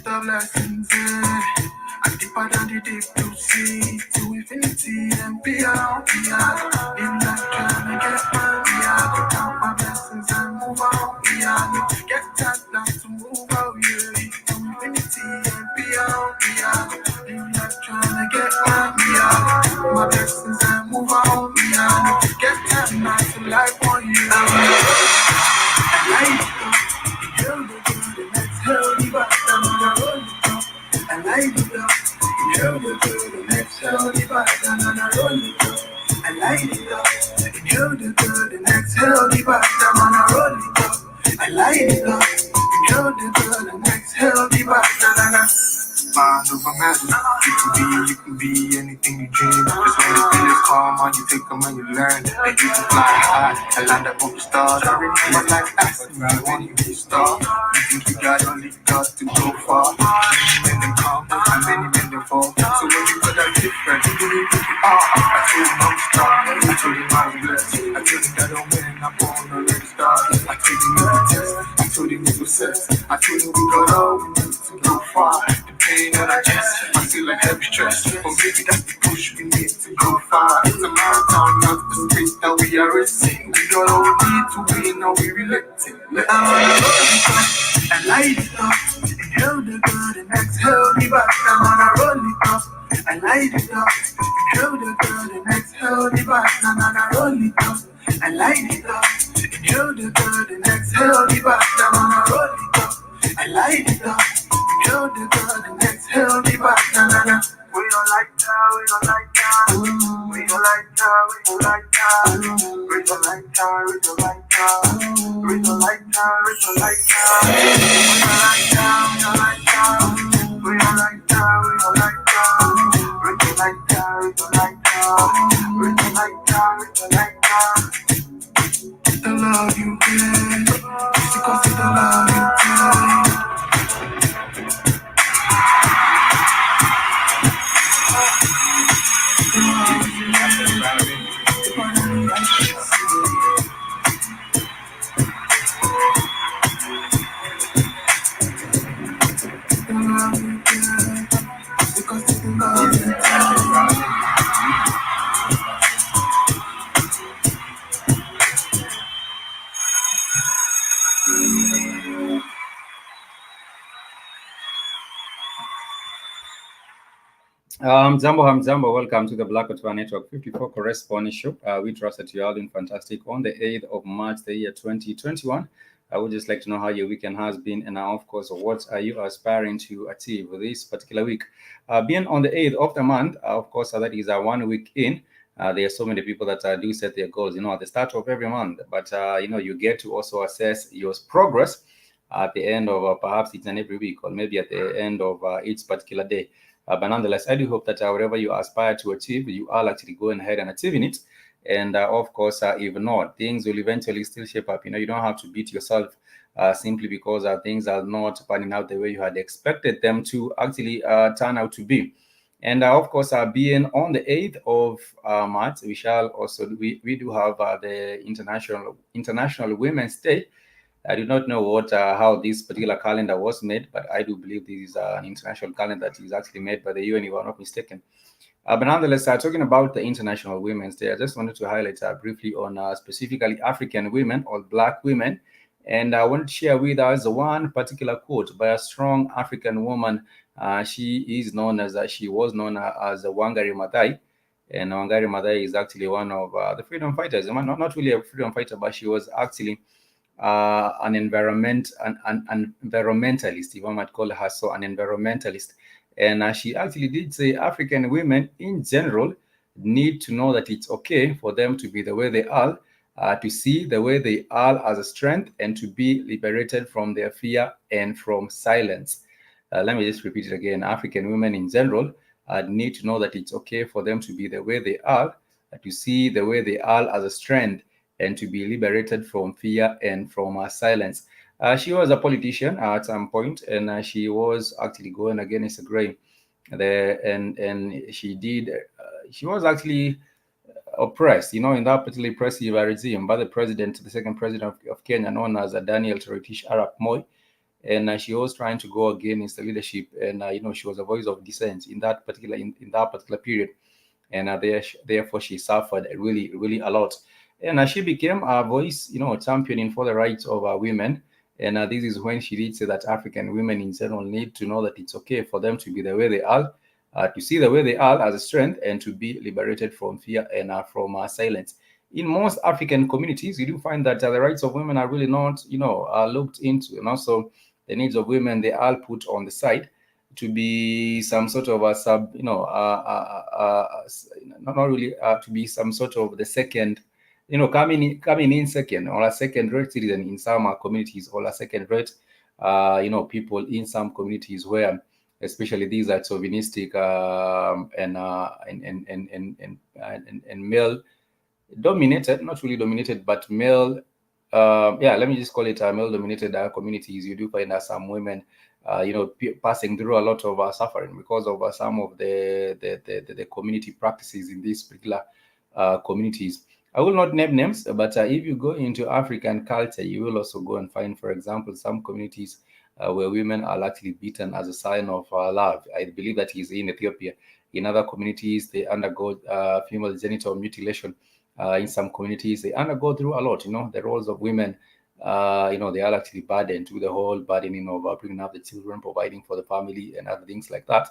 the blessings, and deeper than the deep blue sea, to infinity and beyond. In life trying to get my count my blessings and move on. Get that now to move out, yeah. To infinity and beyond. In life trying to get my blessings and move on. Get that now to life on you. I like it, the next hell, but I'm roll it up. I light it up. Inhale the good, the next hell, but I'm roll it up. I light it up. Inhale the good, the next hell, but I'm roll it up. I light it up. Inhale the good, the next hell, but I'm mind over matter. You can be anything you dream. Just when the feelings calm on you, take them and you learn. And you can fly high and land up on the stars. I remember like asking me when you be a star. You think you got only got to go far. Many men come and many men they fall. So when you got that different, you believe who you are. I told him I'm strong. I told him I'm blessed. I told him that I'm winning. I'm born already started. I told him no test. I told him it's success. I told him we got all we need to go far. Pain on our chest, I feel like heavy stress. Or maybe that's the push we need to go far. It's a marathon, not the sprint that we are racing. We got all we need to win, now we relating. Let us and light it up. Inhale the good and exhale the back. I'm gonna roll it up and light it up. Inhale the good and exhale the back. I'm gonna roll it up and light it up. Inhale the good and exhale the back. I'm gonna roll it up and light it up. Inhale the good and exhale the back. We don't like that, we don't like that. We don't like that, we don't like that. We don't like that, we don't like that. We don't like that, we don't like that. We don't like that, we don't like that. We don't like that, we don't like that. We don't like that, we don't like that. We don't like that, we don't like that. The love you give, it's because of the love you take. Jambo, welcome to the Black Ottawa Network 54 Correspondent Show. We trust that you are doing fantastic on the 8th of March, the year 2021. I would just like to know how your weekend has been, and of course, what are you aspiring to achieve this particular week? Being on the 8th of the month, of course, that is 1 week in. There are so many people that do set their goals, at the start of every month, but you get to also assess your progress at the end of perhaps each and every week, or maybe at the end of each particular day. But nonetheless, I do hope that whatever you aspire to achieve, you are actually going ahead and achieving it. And of course, if not, things will eventually still shape up. You don't have to beat yourself simply because things are not panning out the way you had expected them to actually turn out to be. And of course, being on the 8th of March, we do have the International Women's Day. I do not know how this particular calendar was made, but I do believe this is an international calendar that is actually made by the UN, if I'm not mistaken. But nonetheless, talking about the International Women's Day, I just wanted to highlight briefly on specifically African women or Black women. And I want to share with us one particular quote by a strong African woman. She was known as Wangari Maathai. And Wangari Maathai is actually one of the freedom fighters. Not really a freedom fighter, but she was actually an environmentalist, if I might call her so, an environmentalist. And she actually did say African women in general need to know that it's okay for them to be the way they are, to see the way they are as a strength, and to be liberated from their fear and from silence. Let me just repeat it again. African women in general need to know that it's okay for them to be the way they are, to see the way they are as a strength, and to be liberated from fear and from silence. She was a politician at some point, and she was actually going against the grain. And she was actually oppressed, in that particularly oppressive regime by the second president of Kenya, known as Daniel Toroitich Arap Moi. and she was trying to go against the leadership, and she was a voice of dissent in that particular in that particular period, and therefore she suffered really really a lot, and she became a voice, championing for the rights of women. And this is when she did say that African women in general need to know that it's okay for them to be the way they are, to see the way they are as a strength, and to be liberated from fear and from silence. In most African communities, you do find that the rights of women are really not, looked into, and also the needs of women, they are put on the side to be some sort of a sub, not really to be some sort of the second, coming in second, or a second rate citizen in some communities, or a second rate, people in some communities where, especially these are chauvinistic, and male dominated, not really dominated, but male. Yeah, let me just call it male dominated communities. You do find some women, passing through a lot of suffering because of some of the community practices in these particular communities. I will not name names, but if you go into African culture, you will also go and find, for example, some communities where women are actually beaten as a sign of love. I believe that is in Ethiopia. In other communities, they undergo female genital mutilation. In some communities, they undergo through a lot. The roles of women, they are actually burdened to the whole burdening of bringing up the children, providing for the family, and other things like that.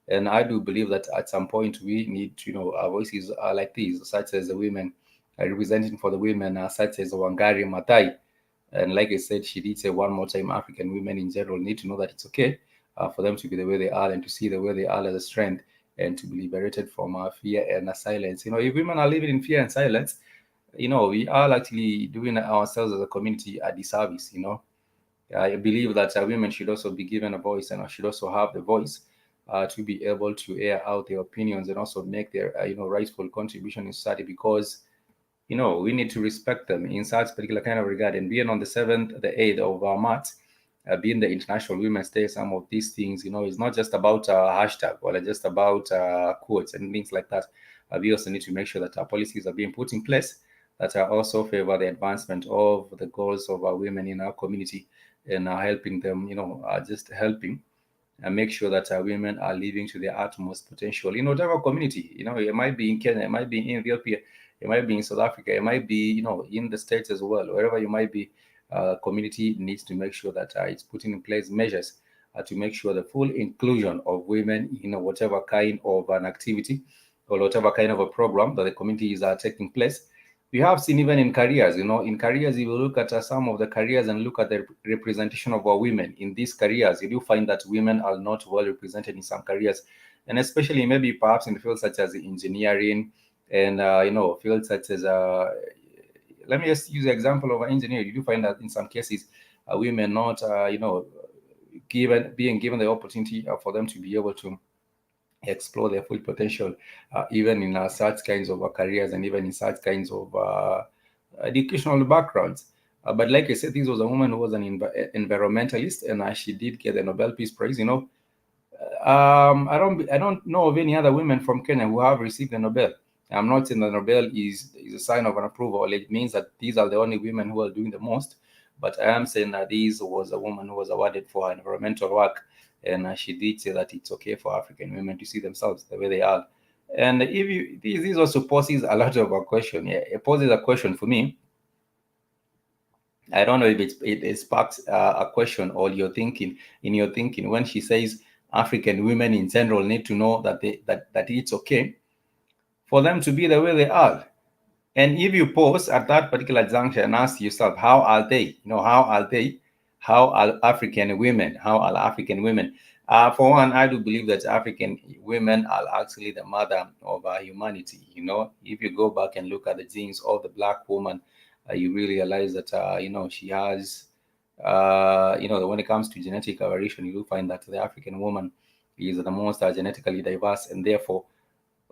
And I do believe that at some point we need to, our voices are like these, such as the women, representing for the women, such as Wangari Maathai. And like I said, she did say one more time, African women in general need to know that it's okay for them to be the way they are, and to see the way they are as a strength, and to be liberated from fear and silence. If women are living in fear and silence, we are actually doing ourselves as a community a disservice. I believe that women should also be given a voice, and should also have the voice to be able to air out their opinions, and also make their rightful contribution in society, because we need to respect them in such particular kind of regard. And being on the 7th, the 8th of March, being the International Women's Day, some of these things, it's not just about hashtag, or just about quotes and things like that. We also need to make sure that our policies are being put in place that also favor the advancement of the goals of our women in our community, and helping them, just helping and make sure that women are living to their utmost potential in whatever community. It might be in Kenya, it might be in Ethiopia, it might be in South Africa, it might be, in the States as well, wherever you might be. Community needs to make sure that it's putting in place measures to make sure the full inclusion of women in whatever kind of an activity, or whatever kind of a program that the communities are taking place. We have seen even in careers, in careers, you will look at some of the careers and look at the representation of our women in these careers. You do find that women are not well represented in some careers, and especially maybe perhaps in the fields such as engineering, and fields such as let me just use the example of an engineer. You do find that in some cases, women not being given the opportunity for them to be able to explore their full potential, even in such kinds of careers, and even in such kinds of educational backgrounds. But like I said, this was a woman who was an environmentalist, and she did get the Nobel Peace Prize. I don't know of any other women from Kenya who have received the Nobel. I'm not saying the Nobel is a sign of an approval. It means that these are the only women who are doing the most. But I am saying that this was a woman who was awarded for her environmental work, and she did say that it's okay for African women to see themselves the way they are. And if you this also poses a lot of a question. Yeah, it poses a question for me. I don't know if it sparks a question, or your thinking, when she says African women in general need to know that that it's okay for them to be the way they are. And if you pause at that particular juncture and ask yourself, how are they? How are they? How are African women? How are African women? For one, I do believe that African women are actually the mother of humanity. If you go back and look at the genes of the black woman, you really realize that, she has, when it comes to genetic variation, you will find that the African woman is the most genetically diverse, and therefore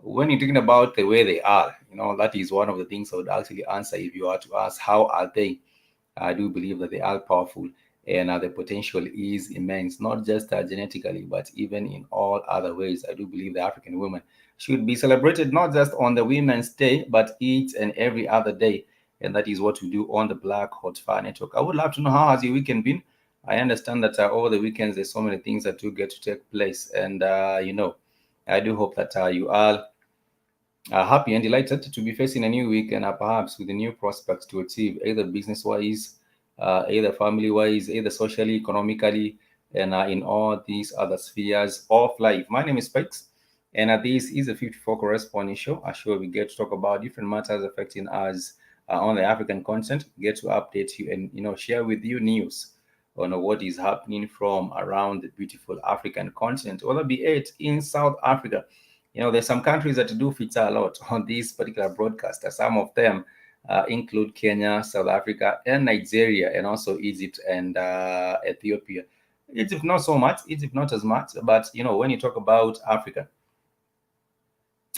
when you're thinking about the way they are, that is one of the things I would actually answer if you are to ask, how are they? I do believe that they are powerful, and the potential is immense, not just genetically, but even in all other ways. I do believe the African women should be celebrated not just on the Women's Day, but each and every other day. And that is what we do on the Black Hot Fire Network. I would love to know, how has your weekend been? I understand that over the weekends there's so many things that do get to take place, and I do hope that you all happy and delighted to be facing a new week and perhaps with the new prospects to achieve either business wise, either family wise, either socially, economically, and in all these other spheres of life. My name is Spikes, and this is a 54 corresponding show. A show we get to talk about different matters affecting us on the African continent, get to update you and share with you news on what is happening from around the beautiful African continent, whether be it in South Africa. There's some countries that do feature a lot on this particular broadcast. Some of them include Kenya, South Africa, and Nigeria, and also Egypt and Ethiopia. Egypt not so much, Egypt not as much, but when you talk about Africa,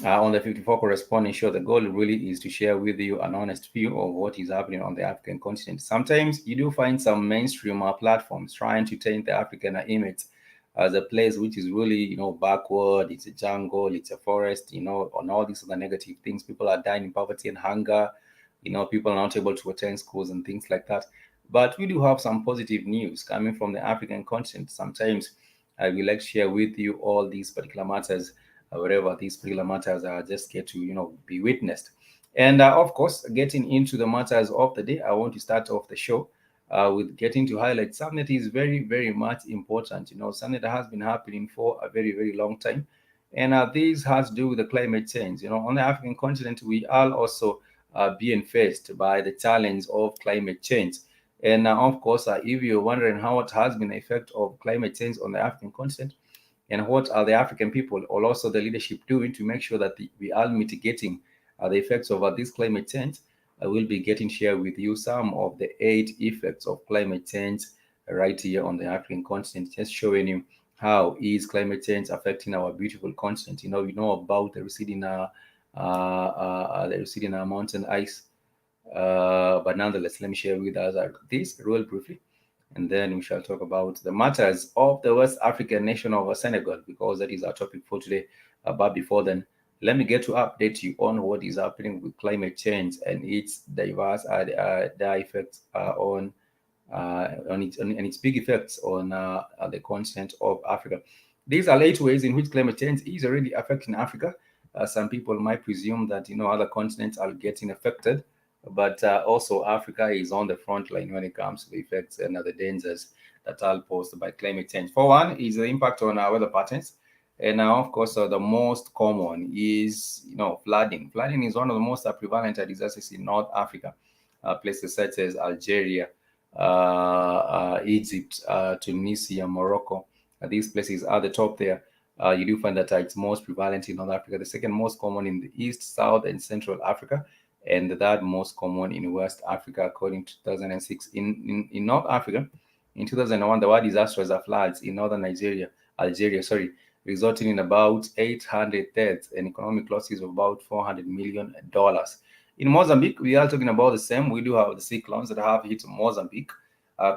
on the 54 corresponding show, the goal really is to share with you an honest view of what is happening on the African continent. Sometimes you do find some mainstream platforms trying to taint the African image as a place which is really, backward, it's a jungle, it's a forest, on all these other negative things. People are dying in poverty and hunger, people are not able to attend schools and things like that. But we do have some positive news coming from the African continent. Sometimes I will like share with you all these particular matters, wherever these particular matters are just get to, be witnessed. And of course, getting into the matters of the day, I want to start off the show with getting to highlight something that is very, very much important, something that has been happening for a very, very long time. And this has to do with the climate change. On the African continent, we are also being faced by the challenge of climate change. And of course, if you're wondering how it has been the effect of climate change on the African continent, and what are the African people or also the leadership doing to make sure that we are mitigating the effects of this climate change. I will be getting share with you some of the 8 effects of climate change right here on the African continent, just showing you how is climate change affecting our beautiful continent. We know about the receding mountain ice, but nonetheless, let me share with us this real briefly, and then we shall talk about the matters of the West African nation of Senegal, because that is our topic for today. But before then, let me get to update you on what is happening with climate change and its diverse the effects on its big effects on the continent of Africa. These are 8 ways in which climate change is already affecting Africa. Some people might presume that other continents are getting affected, but also Africa is on the front line when it comes to the effects and the dangers that are posed by climate change. For one, is the impact on our weather patterns, and of course, the most common is flooding. Flooding is one of the most prevalent disasters in North Africa, places such as Algeria, Egypt, Tunisia, Morocco. These places are the top there. You do find that it's most prevalent in North Africa, the second most common in the East, South, and Central Africa, and the third most common in West Africa, according to 2006. In North Africa, in 2001, there were disastrous floods in northern Algeria, resulting in about 800 deaths and economic losses of about $400 million. In Mozambique, we are talking about the same. We do have the cyclones that have hit Mozambique,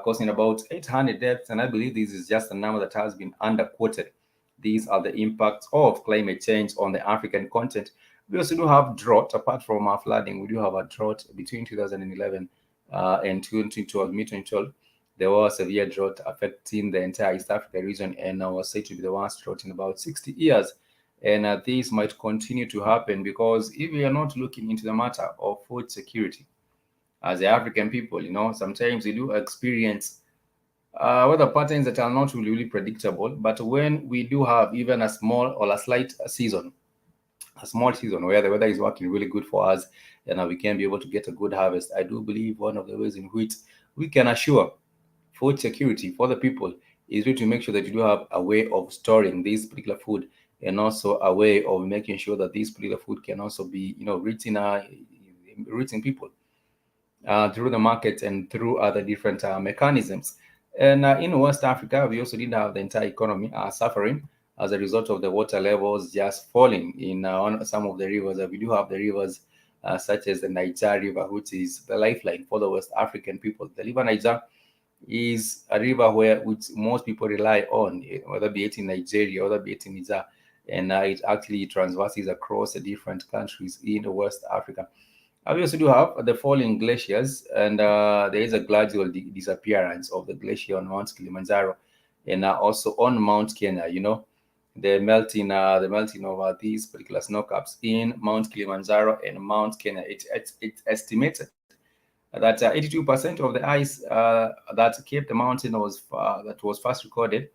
causing about 800 deaths, and I believe this is just a number that has been underquoted. These are the impacts of climate change on the African continent. We also do have drought, apart from our flooding. We do have a drought between 2011 and 2012, mid-2012. There was severe drought affecting the entire East Africa region, and was said to be the worst drought in about 60 years. And this might continue to happen because if we are not looking into the matter of food security, as the African people, sometimes we do experience weather patterns that are not really predictable. But when we do have even a small or a slight season, a small season where the weather is working really good for us, and we can be able to get a good harvest, I do believe one of the ways in which we can assure food security for the people is really to make sure that you do have a way of storing this particular food, and also a way of making sure that this particular food can also be, reaching people through the market and through other different mechanisms. And in West Africa, we also did have the entire economy suffering as a result of the water levels just falling in on some of the rivers. We do have the rivers such as the Niger River, which is the lifeline for the West African people. The River Niger is a river which most people rely on, whether be it in Nigeria, whether be it in Niger, and it actually transverses across the different countries in West Africa. We also do have the falling glaciers, and there is a gradual disappearance of the glacier on Mount Kilimanjaro, and also on Mount Kenya. The melting of these particular snow caps in Mount Kilimanjaro and Mount Kenya. It's estimated that 82% of the ice that kept the mountain that was first recorded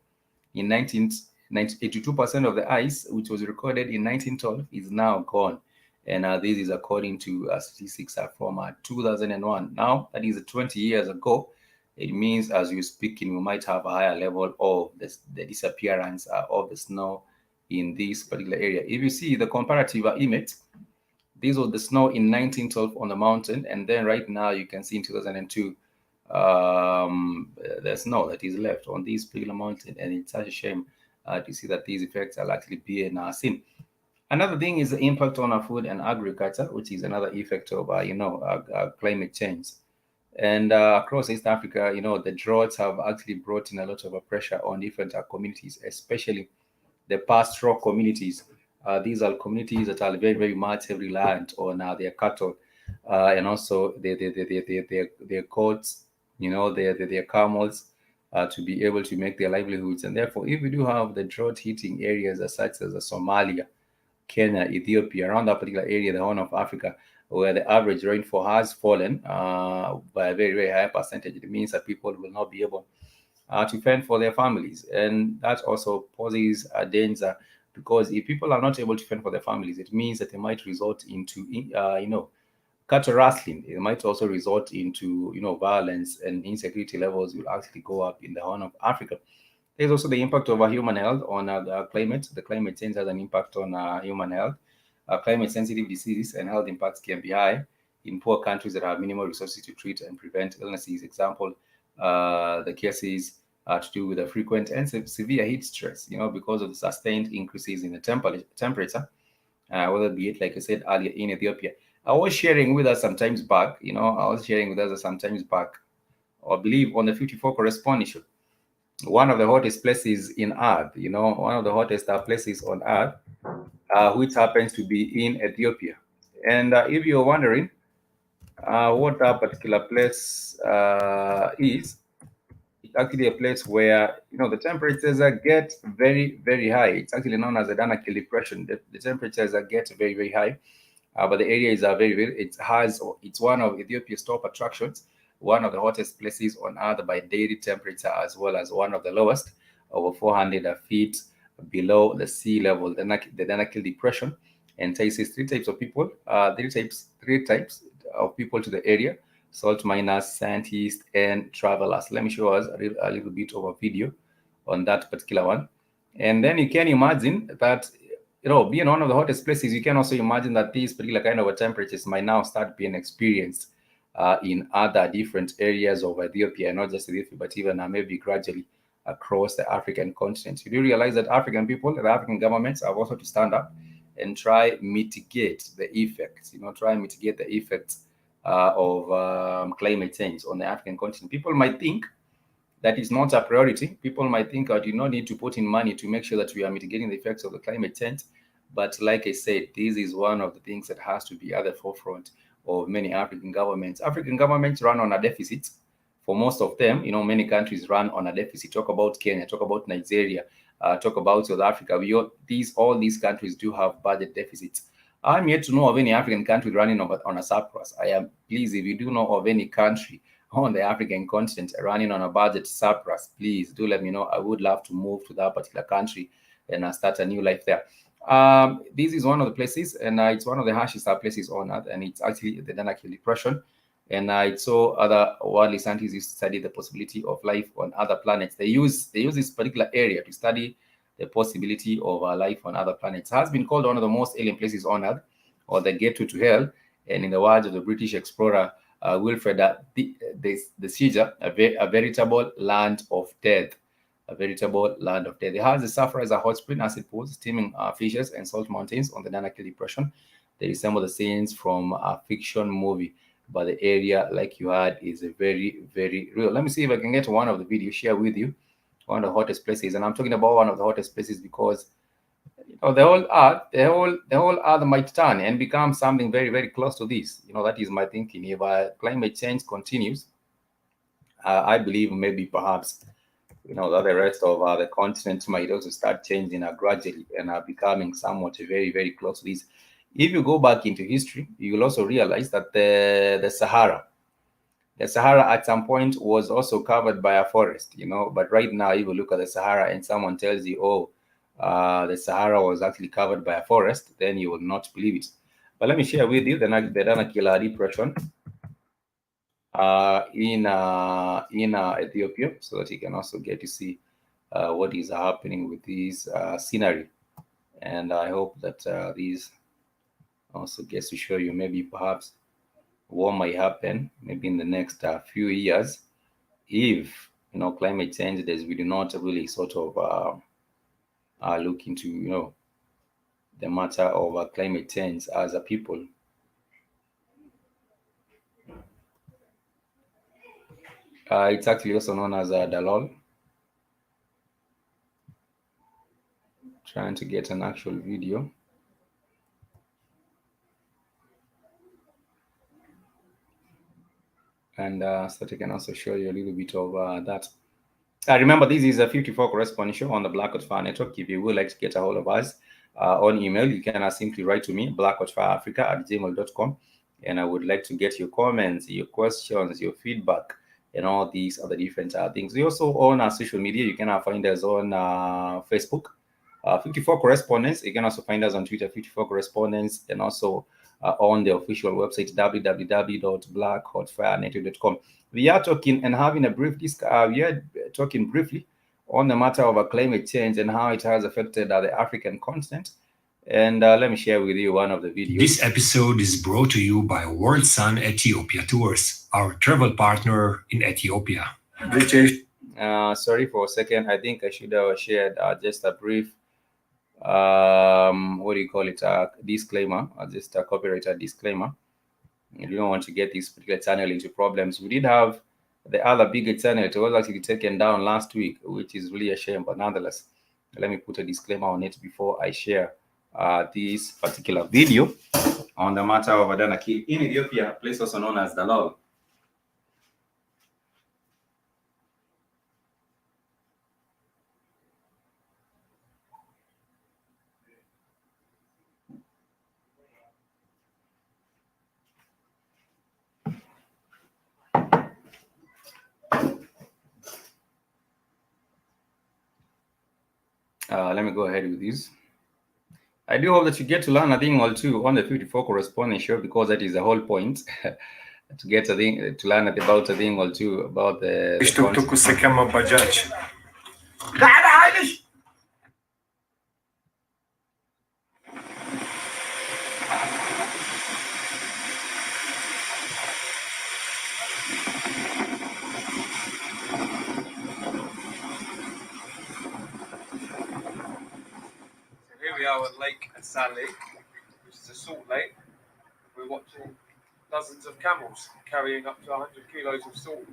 in 82% of the ice which was recorded in 1912 is now gone. And this is according to statistics from 2001. Now, that is 20 years ago. It means as you're speaking, we might have a higher level of the disappearance of the snow in this particular area. If you see the comparative image, this was the snow in 1912 on the mountain, and then right now you can see in 2002 the snow that is left on this particular mountain, and it's such a shame to see that these effects are likely being seen. Another thing is the impact on our food and agriculture, which is another effect of climate change. And across East Africa, the droughts have actually brought in a lot of pressure on different communities, especially the pastoral communities. These are communities that are very, very much reliant on their cattle and also their goats, their camels to be able to make their livelihoods. And therefore, if we do have the drought hitting areas such as Somalia, Kenya, Ethiopia, around that particular area, the Horn of Africa, where the average rainfall has fallen by a very, very high percentage, it means that people will not be able to fend for their families. And that also poses a danger because if people are not able to fend for their families, it means that they might result into, cattle rustling. It might also result into, violence, and insecurity levels will actually go up in the Horn of Africa. There's also the impact of human health on the climate. The climate change has an impact on human health. Climate sensitive diseases and health impacts can be high in poor countries that have minimal resources to treat and prevent illnesses. Example, the cases to do with the frequent and severe heat stress, because of the sustained increases in the temperature, whether be it, like I said earlier, in Ethiopia. I was sharing with us sometimes back, I believe on the 54 corresponding show, one of the hottest places in Earth, one of the hottest places on Earth, which happens to be in Ethiopia. And if you're wondering what that particular place is, it's actually a place where the temperatures get very, very high. It's actually known as the Danakil Depression. The temperatures get very, very high, but the area is it's one of Ethiopia's top attractions, one of the hottest places on Earth by daily temperature, as well as one of the lowest, over 400 feet below the sea level. The Danakil Depression entices three types of people, three types of people to the area: salt miners, scientists, and travelers. Let me show us a little bit of a video on that particular one. And then you can imagine that, being one of the hottest places, you can also imagine that these particular kind of temperatures might now start being experienced in other different areas of Ethiopia, not just Ethiopia, but even maybe gradually across the African continent. You do realize that African people, the African governments have also to stand up and try mitigate the effects, of climate change on the African continent. People might think that is not a priority. People might think I do not need to put in money to make sure that we are mitigating the effects of the climate change. But like I said, this is one of the things that has to be at the forefront of many African governments. African governments run on a deficit. For most of them, many countries run on a deficit. Talk about Kenya, talk about Nigeria, talk about South Africa. All these countries do have budget deficits. I'm yet to know of any African country running on a surplus. I am pleased if you do know of any country on the African continent running on a budget surplus, please do let me know. I would love to move to that particular country and start a new life there. This is one of the places, and it's one of the harshest places on Earth, and it's actually the Danakil Depression. And I saw other worldly scientists used to study the possibility of life on other planets. They use this particular area to study the possibility of life on other planets. It has been called one of the most alien places on Earth, or the gateway to hell. And in the words of the British explorer Wilfred the Caesar, a veritable land of death. A veritable land of death. It has the Safra as a hot spring, acid pools, steaming fissures, and salt mountains on the Danakil Depression. They resemble the scenes from a fiction movie, but the area, like you had, is a very, very real. Let me see if I can get one of the videos, share with you one of the hottest places. And I'm talking about one of the hottest places because the whole earth might turn and become something very, very close to this. That is my thinking. If climate change continues, I believe maybe perhaps that the rest of the continent might also start changing gradually and becoming somewhat very, very close to this. If you go back into history, you will also realize that the Sahara at some point was also covered by a forest, but right now, if you look at the Sahara and someone tells you, oh, the Sahara was actually covered by a forest, then you will not believe it. But let me share with you the Danakila depression in Ethiopia, so that you can also get to see what is happening with this scenery. And I hope that these also gets to show you maybe perhaps what might happen maybe in the next few years if climate change does we do not really sort of look into the matter of climate change as a people. It's actually also known as Dalol. Trying to get an actual video. And so that I can also show you a little bit of that. Remember, this is a 54 corresponding show on the Black Hot Fire Network. If you would like to get a hold of us on email, you can simply write to me, blackhotfireafrica@gmail.com. And I would like to get your comments, your questions, your feedback, and all these other different things. We also on our social media. You can find us on Facebook, 54 Correspondents. You can also find us on Twitter, 54 Correspondents, and also on the official website, www.blackhotfirenetwork.com. We are talking and having a brief we are talking briefly on the matter of climate change and how it has affected the African continent. And let me share with you one of the videos. This episode is brought to you by World Sun Ethiopia Tours, our travel partner in Ethiopia. British. Sorry for a second. I think I should have shared just a brief what do you call it, disclaimer, just a copyrighted disclaimer. You don't want to get this particular channel into problems. We did have the other bigger channel. It was actually taken down last week, which is really a shame, but nonetheless, let me put a disclaimer on it before I share this particular video on the matter of Adanakil in Ethiopia, a place also known as Dalol. Let me go ahead with this. I do hope that you get to learn a thing or two on the 54 corresponding show, because that is the whole point. To get a thing, to learn about a thing or two about the Here we are at Lake Asali, which is a salt lake. We're watching dozens of camels carrying up to 100 kilos of salt.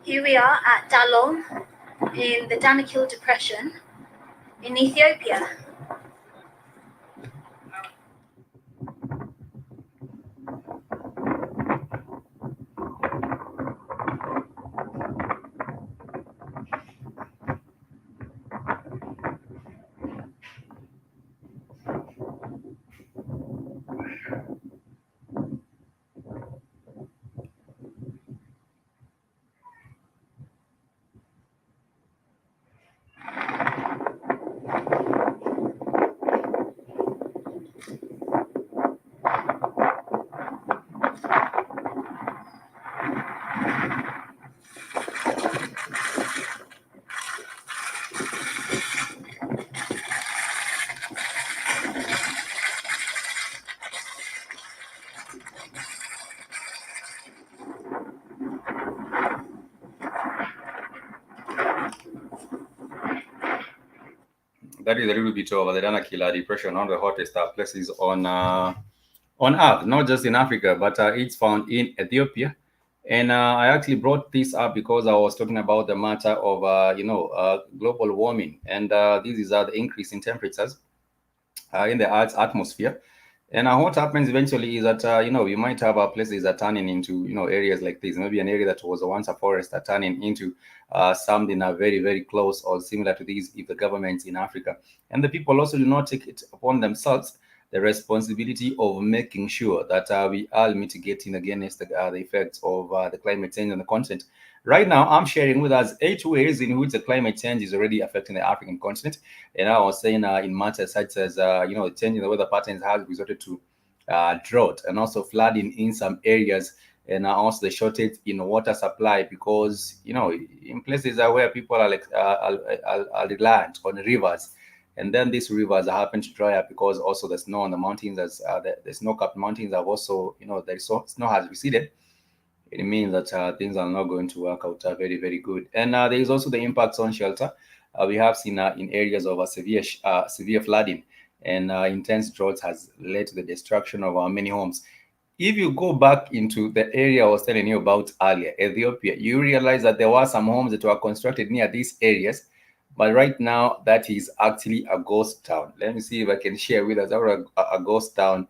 Here we are at Dalol in the Danakil Depression in Ethiopia. That is a little bit of the Danakil depression, one of the hottest places on on Earth, not just in Africa, but it's found in Ethiopia. And I actually brought this up because I was talking about the matter of, global warming. And this is the increase in temperatures in the Earth's atmosphere. And what happens eventually is that, you might have places that turning into, areas like this. Maybe an area that was once a forest are turning into something very, very close or similar to these if the governments in Africa. And the people also do not take it upon themselves the responsibility of making sure that we are mitigating against the effects of the climate change on the continent. Right now, I'm sharing with us 8 ways in which the climate change is already affecting the African continent. And I was saying in matters such as, changing the weather patterns has resulted to drought and also flooding in some areas, and also the shortage in water supply because, in places where people are like are reliant on rivers, and then these rivers happen to dry up because also the snow on the mountains, as the snow-capped mountains have also, the snow has receded. It means that things are not going to work out very, very good. And there is also the impacts on shelter. We have seen in areas of severe flooding and intense droughts has led to the destruction of many homes. If you go back into the area I was telling you about earlier, Ethiopia, you realize that there were some homes that were constructed near these areas, but right now that is actually a ghost town. Let me see if I can share with us a ghost town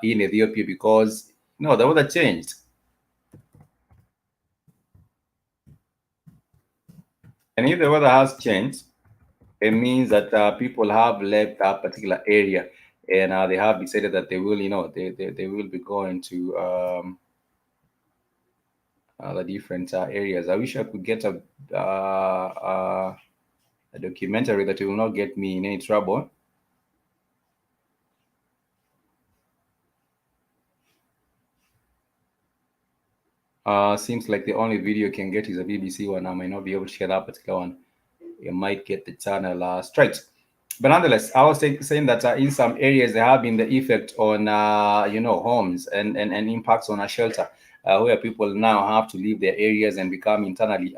in Ethiopia because the weather changed. And if the weather has changed, it means that people have left that particular area and they have decided that they will, they will be going to the different areas. I wish I could get a documentary that will not get me in any trouble. Seems like the only video you can get is a BBC one. I might not be able to share that particular one. You might get the channel straight. But nonetheless, I was saying that in some areas there have been the effect on homes and impacts on a shelter, where people now have to leave their areas and become internally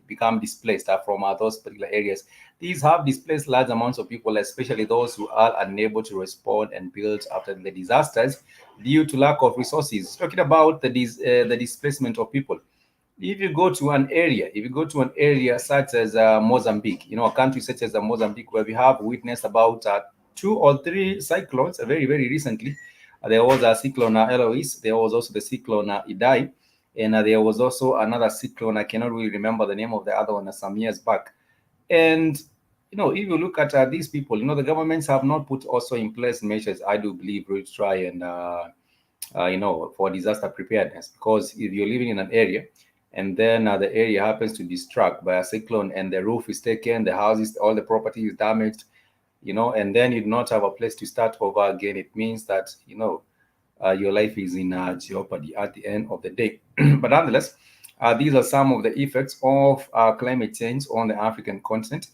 become displaced from those particular areas. These have displaced large amounts of people, especially those who are unable to respond and build after the disasters due to lack of resources. Talking about the displacement of people, if you go to an area such as Mozambique, a country such as Mozambique, where we have witnessed about 2 or 3 cyclones very, very recently. There was a cyclone Eloise, there was also the cyclone Idai, and there was also another cyclone. I cannot really remember the name of the other one some years back. And if you look at these people, the governments have not put also in place measures, I do believe, to try and for disaster preparedness. Because if you're living in an area and then the area happens to be struck by a cyclone and the roof is taken, the houses, all the property is damaged, and then you do not have a place to start over again, it means that, your life is in jeopardy at the end of the day. But nonetheless, these are some of the effects of climate change on the African continent.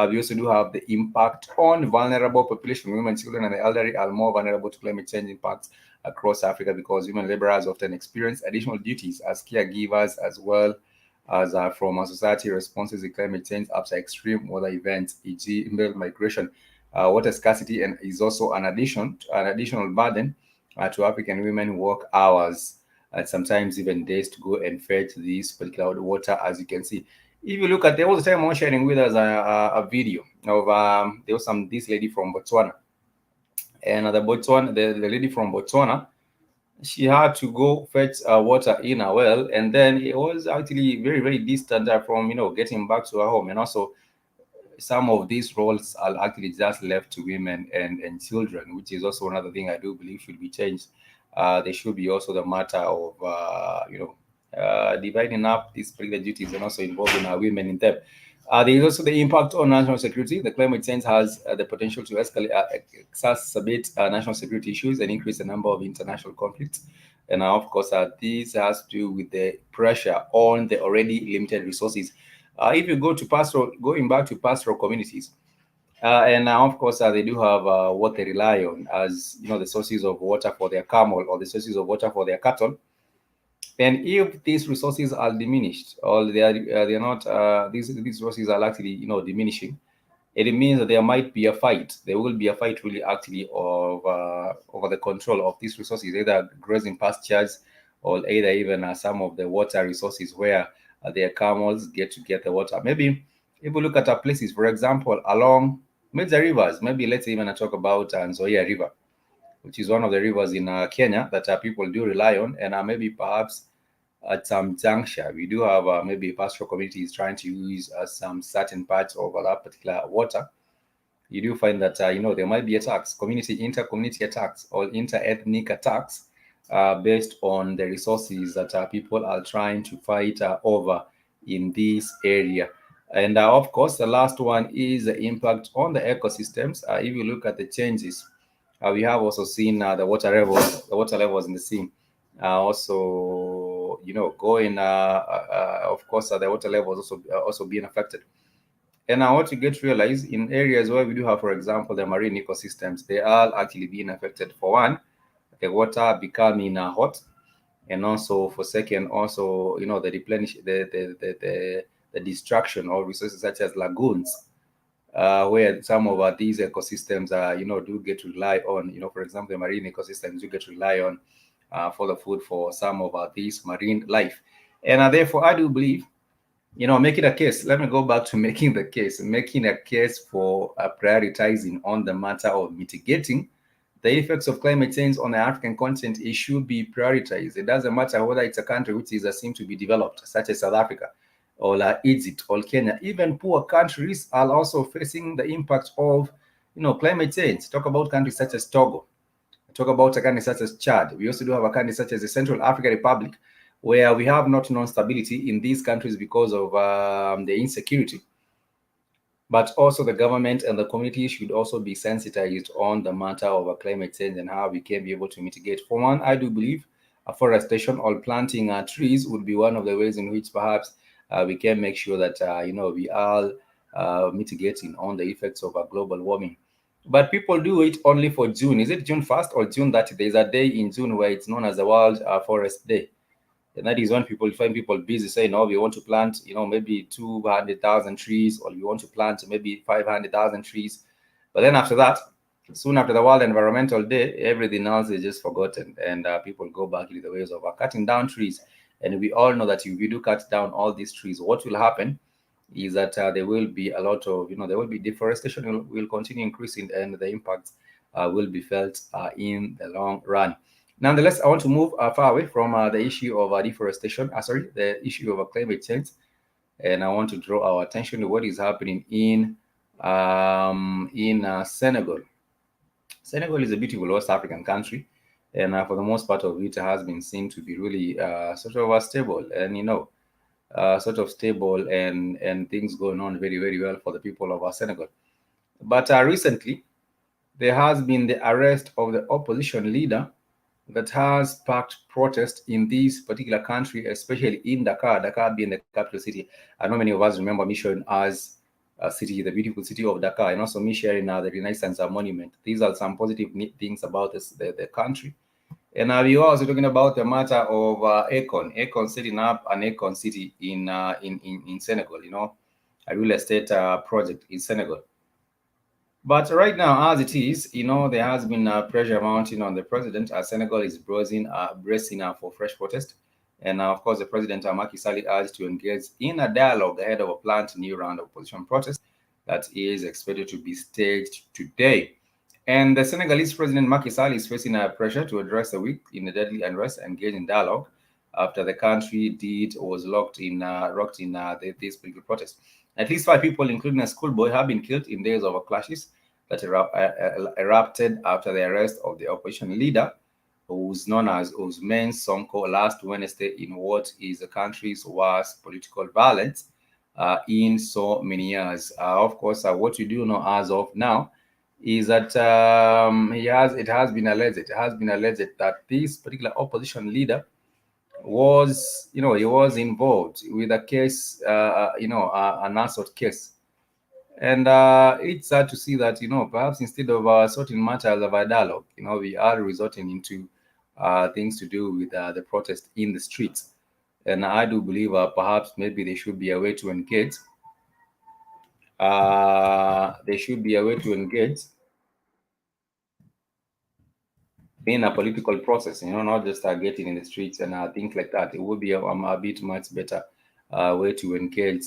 We also do have the impact on vulnerable population. Women, children, and the elderly are more vulnerable to climate change impacts across Africa because women laborers often experience additional duties as caregivers as well as from our society responses to climate change after extreme weather events, e.g., male migration, water scarcity, and is also an additional burden to African women who work hours and sometimes even days to go and fetch this particular water, as you can see. If you look at, there was a time I was sharing with us a video of there was this lady from Botswana, and the lady from Botswana, she had to go fetch water in a well, and then it was actually very, very distant from getting back to her home. And also some of these roles are actually just left to women and children, which is also another thing I do believe should be changed. There should be also the matter of dividing up these particular duties and also involving women in them. There is also the impact on national security. The climate change has the potential to exacerbate national security issues and increase the number of international conflicts. And of course, this has to do with the pressure on the already limited resources. If you going back to pastoral communities, and of course, they do have what they rely on as the sources of water for their camel or the sources of water for their cattle. And if these resources are diminished or they are not, these resources are actually diminishing, it means that there might be a fight. There will be a fight really actually over the control of these resources, either grazing pastures or either even some of the water resources where their camels get to get the water. Maybe if we look at places, for example, along major rivers, maybe let's even talk about Nzoia River, which is one of the rivers in Kenya that people do rely on, and maybe perhaps at some juncture, we do have maybe pastoral communities trying to use some certain parts of that particular water. You do find that there might be attacks, inter-community attacks, or inter-ethnic attacks based on the resources that people are trying to fight over in this area. And of course, the last one is the impact on the ecosystems. If you look at the changes, we have also seen the water levels in the sea also, going. Of course, the water levels also being affected. And now what you get to realize in areas where we do have, for example, the marine ecosystems, they are actually being affected. For one, the water becoming hot, and also for second, also the replenish the destruction of resources such as lagoons, where some of these ecosystems do get to rely on, for example, the marine ecosystems do get to rely on for the food for some of these marine life. And therefore, I do believe, making a case. Let me go back to making a case for prioritizing on the matter of mitigating the effects of climate change on the African continent. It should be prioritized. It doesn't matter whether it's a country which is seen to be developed, such as South Africa or Egypt or Kenya. Even poor countries are also facing the impact of, climate change. Talk about countries such as Togo. Talk about a country such as Chad. We also do have a country such as the Central African Republic, where we have not known stability in these countries because of the insecurity. But also the government and the community should also be sensitized on the matter of climate change and how we can be able to mitigate. For one, I do believe afforestation or planting trees would be one of the ways in which perhaps we can make sure that, we are mitigating on the effects of global warming. But people do it only for June. Is it June 1st or June 30th? There's a day in June where it's known as the World Forest Day. And that is when people find people busy saying, we want to plant, maybe 200,000 trees, or we want to plant maybe 500,000 trees. But then after that, soon after the World Environmental Day, everything else is just forgotten. And people go back to the ways of cutting down trees. And we all know that if we do cut down all these trees, what will happen is that there will be a lot of, there will be deforestation will continue increasing, and the impacts will be felt in the long run. Nonetheless, I want to move far away from the issue of deforestation, the issue of climate change, and I want to draw our attention to what is happening in Senegal. Senegal is a beautiful West African country, and for the most part of it has been seen to be really sort of stable, and stable and things going on very, very well for the people of Senegal. But recently, there has been the arrest of the opposition leader that has sparked protest in this particular country, especially in Dakar, Dakar being the capital city. I know many of us remember me sharing as a city, the beautiful city of Dakar, and also me sharing the Renaissance Monument. These are some positive things about the country. And we are also talking about the matter of Akon setting up an Akon city in Senegal, a real estate project in Senegal. But right now, as it is, there has been pressure mounting on the president as Senegal is bracing for fresh protest. And of course, the president, Macky Sall, urged to engage in a dialogue ahead of a planned new round of opposition protest that is expected to be staged today. And the Senegalese president, Macky Sall, is facing pressure to address the week in the deadly unrest and engage in dialogue after the country was rocked in this political protest. At least 5 people, including a schoolboy, have been killed in days of clashes that erupted after the arrest of the opposition leader, who's known as Ousmane Sonko, last Wednesday in what is the country's worst political violence in so many years. Of course, what you do know as of now is that it has been alleged that this particular opposition leader was involved with a case, an assault case. And it's sad to see that, perhaps instead of sorting matters of a dialogue, we are resorting into things to do with the protest in the streets. And I do believe perhaps maybe there should be a way to engage there should be a way to engage in a political process, not just getting in the streets and things like that. It would be a bit much better way to engage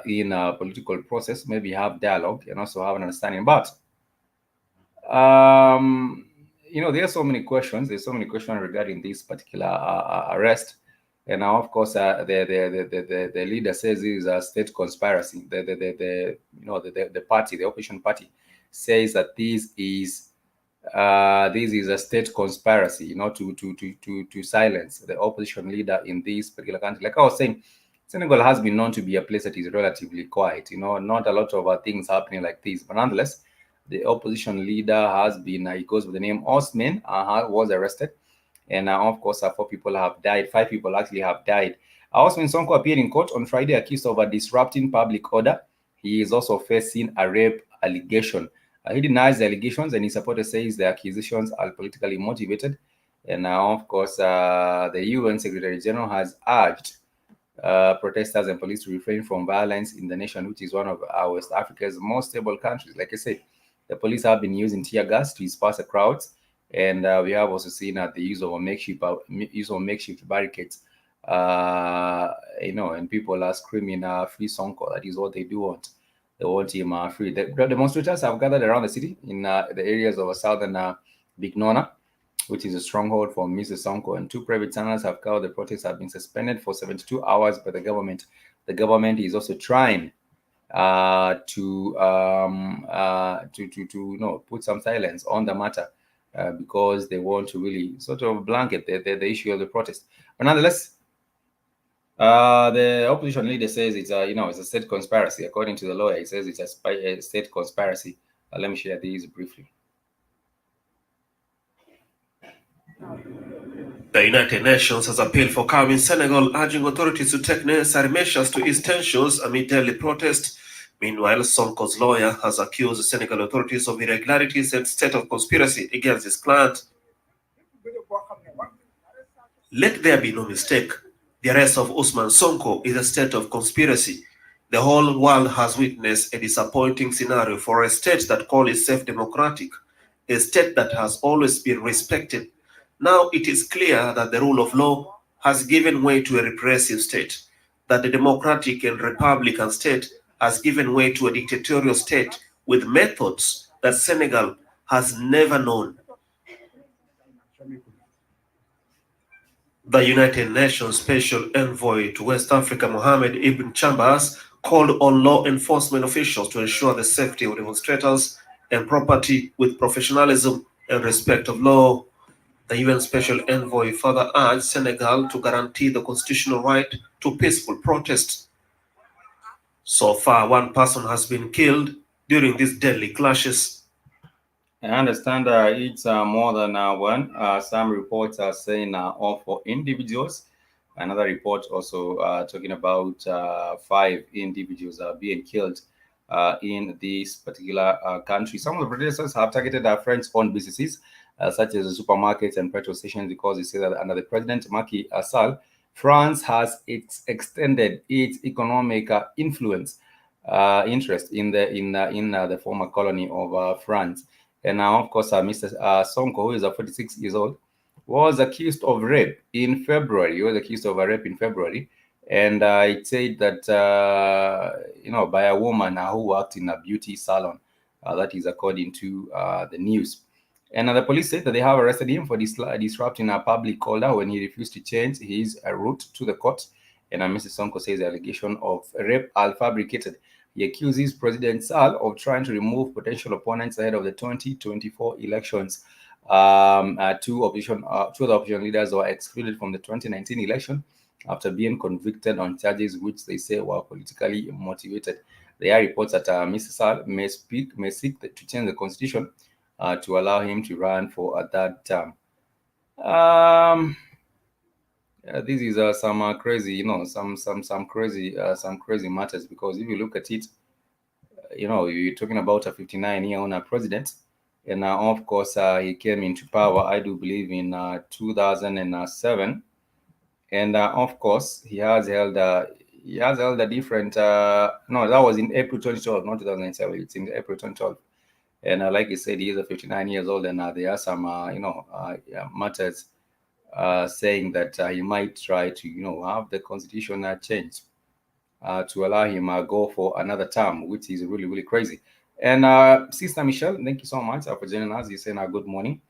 in a political process, maybe have dialogue and also have an understanding. But there are so many questions. There's so many questions regarding this particular arrest. And now, of course, the leader says it is a state conspiracy. The party, the opposition party, says that this is a state conspiracy, to silence the opposition leader in this particular country. Like I was saying, Senegal has been known to be a place that is relatively quiet. Not a lot of things happening like this, but nonetheless, the opposition leader has been, he goes with the name Ousmane, was arrested. And of course, 4 people have died. 5 people actually have died. Ousmane Sonko appeared in court on Friday accused of disrupting public order. He is also facing a rape allegation. He denies the allegations, and his supporter says the accusations are politically motivated. And now, of course, the UN Secretary General has urged protesters and police to refrain from violence in the nation, which is one of West Africa's most stable countries. Like I said, the police have been using tear gas to disperse the crowds, and we have also seen the use of makeshift barricades. And people are screaming, "Free Sonko!" That is what they do want. They want him free. The demonstrators have gathered around the city in the areas of southern Bignona, which is a stronghold for Mrs. Sonko, and 2 private channels have covered the protests have been suspended for 72 hours by the government. The government is also trying to put some silence on the matter because they want to really sort of blanket the issue of the protest. But nonetheless, the opposition leader says it's a state conspiracy. According to the lawyer, he says it's a state conspiracy. Let me share these briefly. The United Nations has appealed for calm in Senegal, urging authorities to take necessary measures to ease tensions amid daily protests. Meanwhile, Sonko's lawyer has accused the Senegal authorities of irregularities and state of conspiracy against his client. Let there be no mistake. The arrest of Ousmane Sonko is a state of conspiracy. The whole world has witnessed a disappointing scenario for a state that calls itself democratic, a state that has always been respected. Now it is clear that the rule of law has given way to a repressive state, that the democratic and republican state has given way to a dictatorial state with methods that Senegal has never known. The United Nations Special Envoy to West Africa, Mohamed Ibn Chambers, called on law enforcement officials to ensure the safety of demonstrators and property with professionalism and respect of law. The UN Special Envoy further urged Senegal to guarantee the constitutional right to peaceful protest. So far, 1 person has been killed during these deadly clashes. I understand it's more than one. Some reports are saying all 4 individuals. Another report also talking about 5 individuals being killed in this particular country. Some of the protesters have targeted French-owned businesses such as supermarkets and petrol stations because they say that under the president Macky Sall, France has extended its economic influence interest in the former colony of France. And now, of course, Mr. Sonko, who is 46 years old, was accused of rape in February. He was accused of a rape in February. And it said that, by a woman who worked in a beauty salon. That is according to the news. And the police said that they have arrested him for disrupting a public order when he refused to change his route to the court. And Mr. Sonko says the allegation of rape are fabricated. He accuses President Sall of trying to remove potential opponents ahead of the 2024 elections. 2 of the opposition leaders were excluded from the 2019 election after being convicted on charges which they say were politically motivated. There are reports that Mr. Sall may seek to change the constitution to allow him to run for a 3rd term. This is some crazy, some crazy matters, because if you look at it, you're talking about a 59-year-old president, and of course he came into power, I do believe, in 2007, and of course he has held he has held a different. No, that was in April 2012, not 2007. It's in April 2012. And like you said, he is 59 years old, and there are some, yeah, matters saying that he might try to, have the constitution changed to allow him go for another term, which is really, really crazy. And Sister Michelle, thank you so much for joining us. You're saying good morning.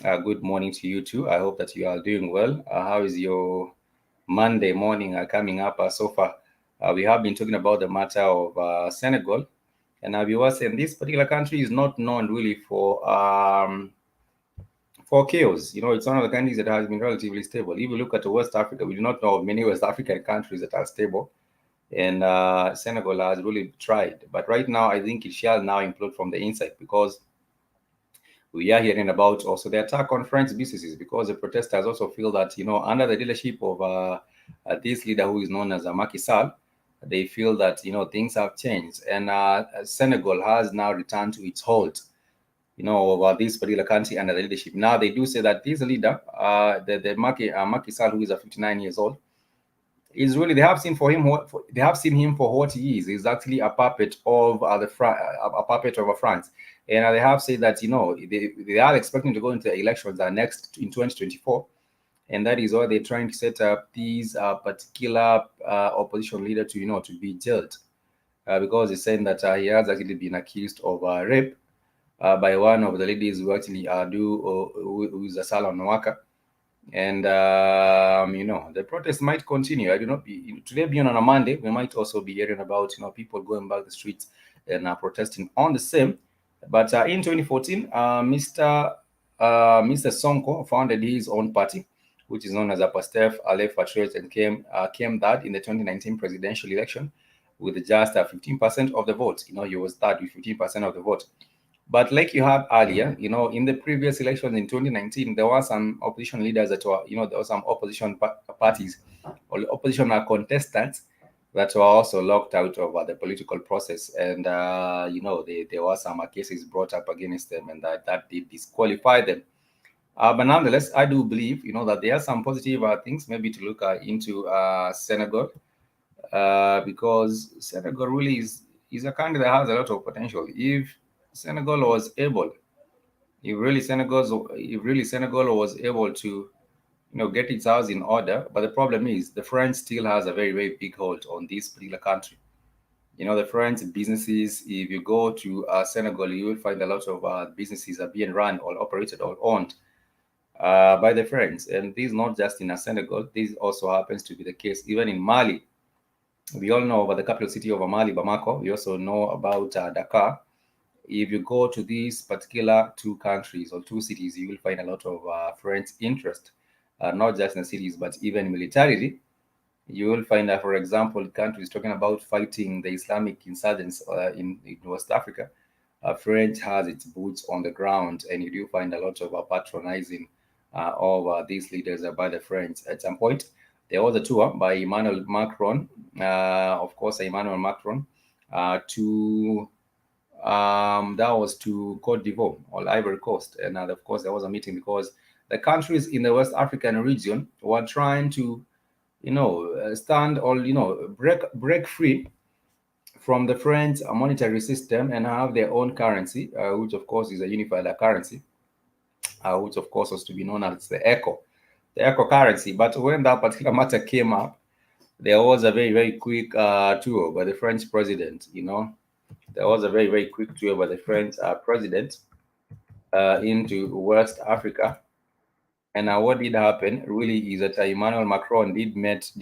Good morning to you too. I hope that you are doing well. How is your Monday morning coming up so far? We have been talking about the matter of Senegal, and we were saying this particular country is not known really for chaos. It's one of the countries that has been relatively stable. If you look at West Africa, we do not know of many West African countries that are stable, and Senegal has really tried. But right now, I think it shall now implode from the inside, because we are hearing about also the attack on French businesses, because the protesters also feel that, under the leadership of this leader who is known as Macky Sall, they feel that, things have changed, and Senegal has now returned to its hold, over this particular country under the leadership. Now they do say that this leader, the Macky Sall, who is 59 years old, is really, they have seen him for what he is. He's actually a puppet of a puppet of France, and they have said that, they are expecting to go into the elections next in 2024, and that is why they're trying to set up these particular opposition leader to, to be jailed, because he's saying that he has actually been accused of rape by one of the ladies who actually who is a salon worker. And the protest might continue. I do not be today being on a Monday, we might also be hearing about, people going back the streets and protesting on the same. But in 2014, Mr. Sonko founded his own party, which is known as a Pastef Alef Patriots, and came third in the 2019 presidential election with just 15% of the vote. He was third with 15% of the vote. But like you had earlier, in the previous elections in 2019, there were some opposition leaders that were, there were some opposition parties or opposition contestants that were also locked out of the political process. And, there were some cases brought up against them, and that did disqualify them. But nonetheless, I do believe, that there are some positive things maybe to look into Senegal, because Senegal really is a country that has a lot of potential. If Senegal was able, if really Senegal was able to, get its house in order. But the problem is the French still has a very, very big hold on this particular country. The French businesses, if you go to Senegal, you will find a lot of businesses are being run or operated or owned by the French. And this is not just in Senegal. This also happens to be the case even in Mali. We all know about the capital city of Mali, Bamako. We also know about Dakar. If you go to these particular two countries or two cities, you will find a lot of French interest, not just in the cities, but even militarily. You will find that, for example, countries talking about fighting the Islamic insurgents in West Africa, French has its boots on the ground, and you do find a lot of patronizing of these leaders by the French. At some point, there was a tour by Emmanuel Macron, to that was to Cote d'Ivoire or Ivory Coast, and of course there was a meeting because the countries in the West African region were trying to, stand or break free from the French monetary system and have their own currency, which of course is a unified currency, which of course was to be known as the eco currency. But when that particular matter came up, there was a very, very quick tour by the French president. There was a very, very quick tour by the French president into West Africa. And what did happen really is that Emmanuel Macron did meet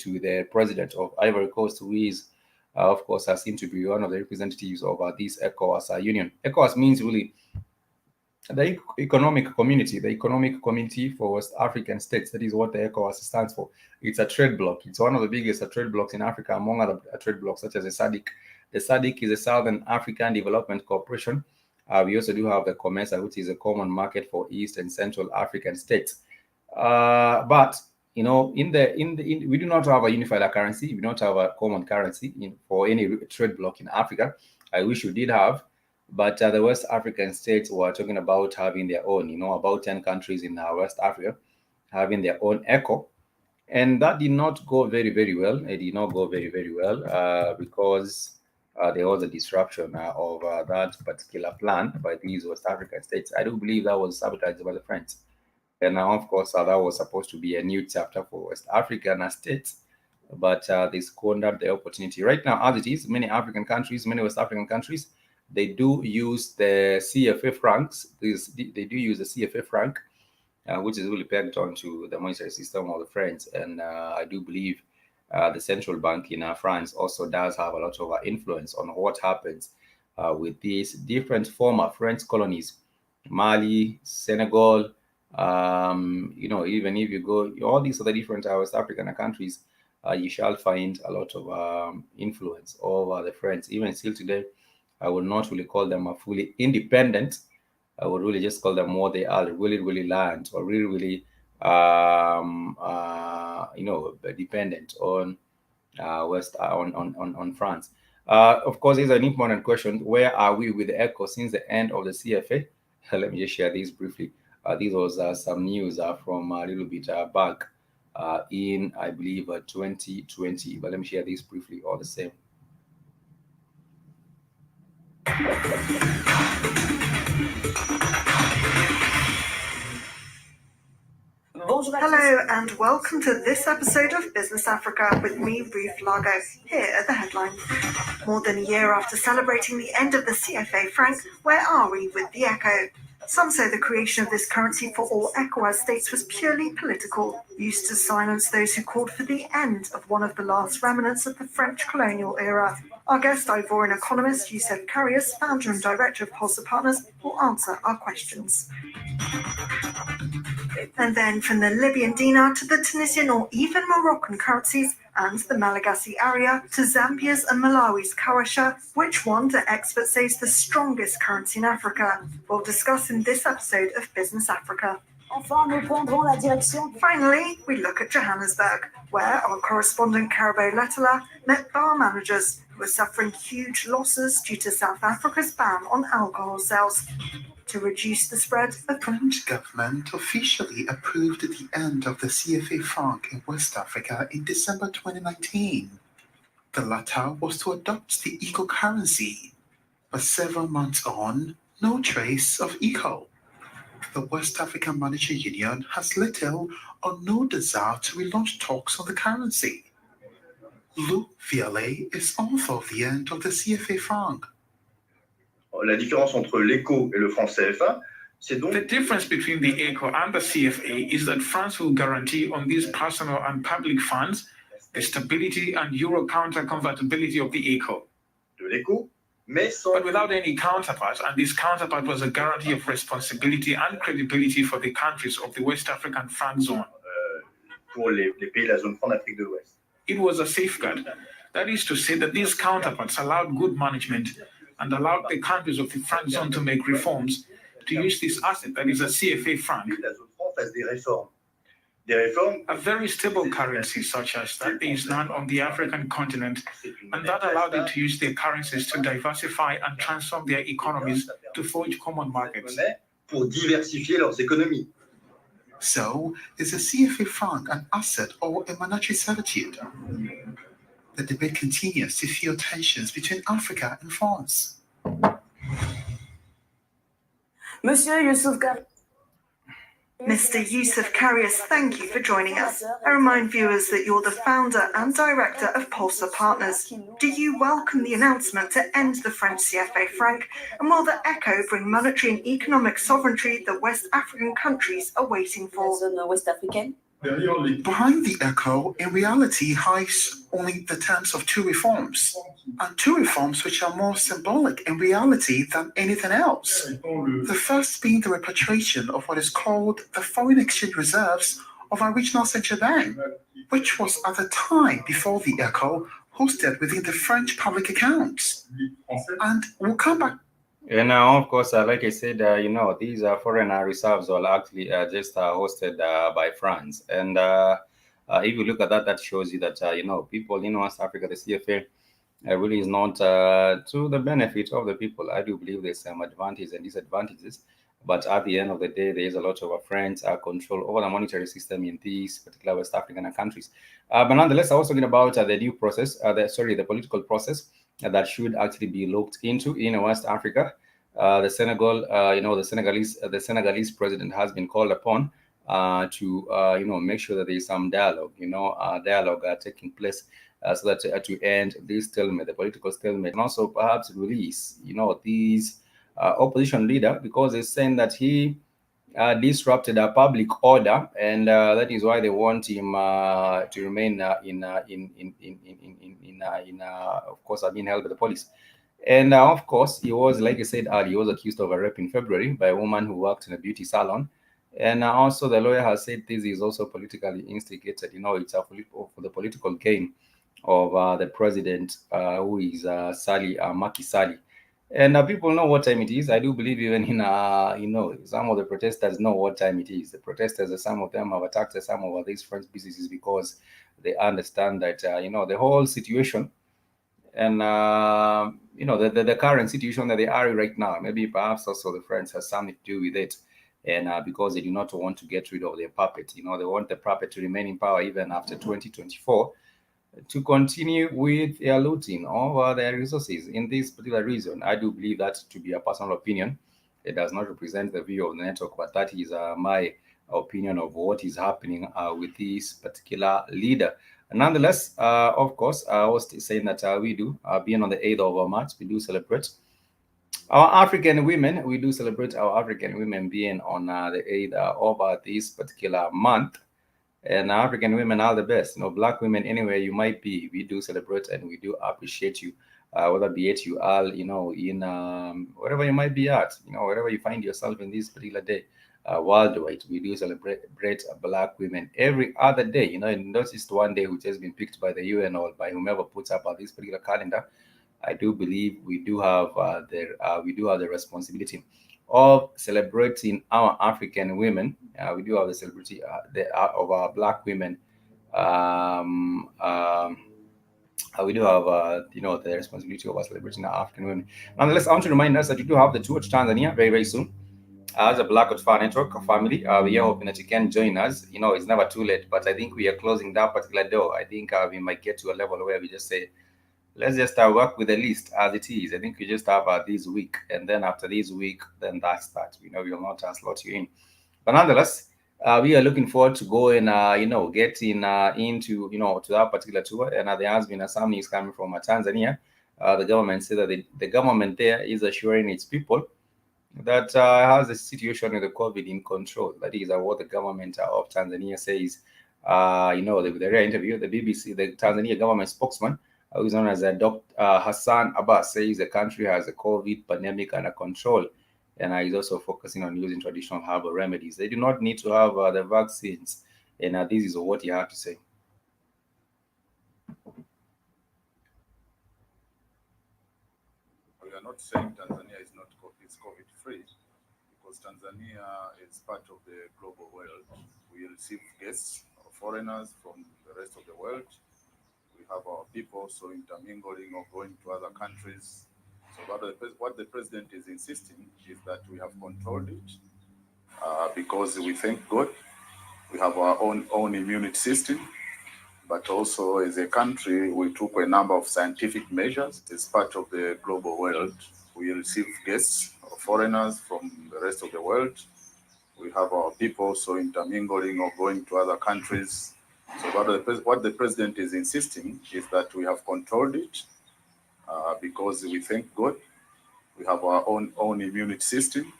with the president of Ivory Coast, who is, of course, seemed to be one of the representatives of this ECOWAS union. ECOWAS means really the economic community for West African states. That is what the ECOWAS stands for. It's a trade bloc. It's one of the biggest trade blocs in Africa, among other trade blocs such as the SADC. The SADC is the Southern African Development Corporation. We also do have the COMESA, which is a common market for East and Central African states. But we do not have a unified currency. We don't have a common currency for any trade bloc in Africa. I wish we did have, but the West African states were talking about having their own. About 10 countries in West Africa having their own ECO. And that did not go very, very well. It did not go very, very well because there was a disruption of that particular plan by these West African states. I do believe that was sabotaged by the French. And now, of course, that was supposed to be a new chapter for West African states, but they squandered the opportunity. Right now, as it is, many African countries, many West African countries, they do use the CFA francs. They do use the CFA franc, which is really pegged onto the monetary system of the French. And I do believe the central bank in France also does have a lot of influence on what happens with these different former French colonies, Mali, Senegal. Even if you go all these other different West African countries, you shall find a lot of influence over the French. Even still today, I will not really call them a fully independent. I would really just call them what they are, really, really land or really, really, dependent on West on France. Of course, here's an important question: where are we with the ECHO since the end of the CFA? Let me just share this briefly. These was some news from a little bit back in, I believe, 2020. But let me share this briefly all the same. Hello and welcome to this episode of Business Africa with me, Ruth Lago. Here are the headlines. More than a year after celebrating the end of the CFA franc, where are we with the ECHO? Some say the creation of this currency for all ECOWAS states was purely political, used to silence those who called for the end of one of the last remnants of the French colonial era. Our guest, Ivorian economist Youssef Karius, founder and director of Pulsar Partners, will answer our questions. And then from the Libyan dinar to the Tunisian or even Moroccan currencies and the Malagasy area to Zambia's and Malawi's kawacha, which one do experts say is the strongest currency in Africa? We'll discuss in this episode of Business Africa. Finally, we look at Johannesburg, where our correspondent Karabo Letala met bar managers who are suffering huge losses due to South Africa's ban on alcohol sales. To reduce the spread, the French government officially approved the end of the CFA franc in West Africa in December 2019. The latter was to adopt the eco currency, but several months on, no trace of eco. The West African Monetary Union has little or no desire to relaunch talks on the currency. Lou Vialet is author of the end of the CFA franc. La différence entre l'ECO et le franc CFA, c'est donc... The difference between the ECO and the CFA is that France will guarantee on these personal and public funds the stability and euro counter convertibility of the ECO. De l'ECO, but without any counterpart, and this counterpart was a guarantee of responsibility and credibility for the countries of the West African franc zone. Pour les pays de la zone franc d'Afrique de l'Ouest. It was a safeguard. That is to say that these counterparts allowed good management and allowed the countries of the franc zone to make reforms to use this asset that is a CFA franc. A very stable currency such as that there is none on the African continent, and that allowed it to use their currencies to diversify and transform their economies to forge common markets. Pour diversifier leurs économies. So, is a CFA franc an asset or a monetary servitude? The debate continues to fuel tensions between Africa and France. Mr. Youssef Karius, thank you for joining us. I remind viewers that you're the founder and director of Pulsar Partners. Do you welcome the announcement to end the French CFA franc, and will the ECHO bring monetary and economic sovereignty that West African countries are waiting for? Behind the ECHO, in reality, hides only the terms of two reforms, and two reforms which are more symbolic in reality than anything else. The first being the repatriation of what is called the foreign exchange reserves of our regional central bank, which was at the time before the ECHO hosted within the French public accounts. And we'll come back. And now, of course, like I said, these foreign reserves are actually just hosted by France. And if you look at that, that shows you that, people in West Africa, the CFA, really is not to the benefit of the people. I do believe there's some advantages and disadvantages. But at the end of the day, there is a lot of friends control over the monetary system in these particular West African countries. But nonetheless, I was talking about the due process, the political process that should actually be looked into in West Africa. The Senegal, the Senegalese president has been called upon to make sure that there is some dialogue, dialogue taking place so that to end this stalemate, the political stalemate, and also perhaps release, these opposition leader, because they're saying that he disrupted a public order, and that is why they want him to remain of course, being held by the police. And of course, he was, like I said earlier, he was accused of a rape in February by a woman who worked in a beauty salon. And also, the lawyer has said this is also politically instigated. It's for the political gain of the president, who is Macky Sall. And people know what time it is. I do believe even in, some of the protesters know what time it is. The protesters, some of them have attacked some of these French businesses because they understand that, the whole situation and, the current situation that they are in right now, maybe perhaps also the French has something to do with it. And because they do not want to get rid of their puppet, they want the puppet to remain in power even after 2024 to continue with their looting of their resources in this particular region. I do believe that to be a personal opinion. It does not represent the view of the network, but that is my opinion of what is happening with this particular leader. Nonetheless, of course, I was saying that we do, being on the 8th of March, we do celebrate our African women. We do celebrate our African women being on the 8th of this particular month. And African women are the best. Black women, anywhere you might be, we do celebrate and we do appreciate you. Whether be it you are, in wherever you might be at, wherever you find yourself in this particular day, worldwide, we do celebrate Black women every other day. And not just one day which has been picked by the UN or by whomever puts up this particular calendar. I do believe we do have the responsibility of celebrating our African women. We do have the celebrity of our Black women. We do have the responsibility of us celebrating our African women. Nonetheless, I want to remind us that we do have the tour to Tanzania very, very soon. As a Black Fire Network family, we are hoping that you can join us. It's never too late, but I think we are closing that particular door. I think we might get to a level where we just say, let's just work with the list as it is. I think we just have this week, and then after this week, then that's that. We will not slot you in. But nonetheless, we are looking forward to going, getting into, to that particular tour. And there has been some news coming from Tanzania. The government said that the government there is assuring its people that has the situation with the COVID in control. That is what the government of Tanzania says. The rare interview, the BBC, the Tanzania government spokesman, who is known as Dr. Hassan Abbas, says the country has a COVID pandemic under control, and he's also focusing on using traditional herbal remedies. They do not need to have the vaccines, and this is what he had to say. We are not saying Tanzania is not COVID-free, because Tanzania is part of the global world. We receive guests, foreigners from the rest of the world. We have our people so intermingling or going to other countries. So what the president is insisting is that we have controlled it because we thank God we have our own immune system, but also as a country we took a number of scientific measures. As part of the global world, we receive guests or foreigners from the rest of the world. We have our people so intermingling or going to other countries. So what the president is insisting is that we have controlled it because we thank God we have our own immune system,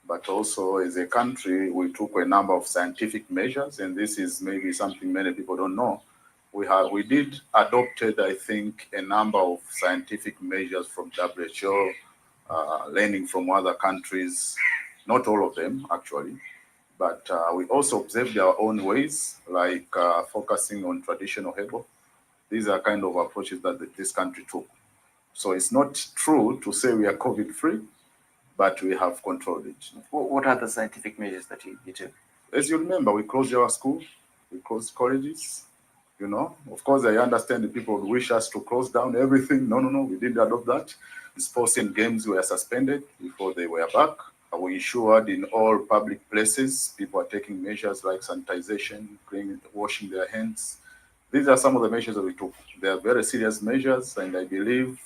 but also as a country we took a number of scientific measures, and this is maybe something many people don't know. We did adopted, I think, a number of scientific measures from WHO, learning from other countries, not all of them actually. But we also observed our own ways, like focusing on traditional herbal. These are kind of approaches that this country took. So it's not true to say we are COVID-free, but we have controlled it. What are the scientific measures that you took? As you remember, we closed our school, we closed colleges. Of course, I understand the people would wish us to close down everything. No, we didn't adopt that. Sports and games were suspended before they were back. We ensured in all public places, people are taking measures like sanitization, washing their hands. These are some of the measures that we took. They are very serious measures, and I believe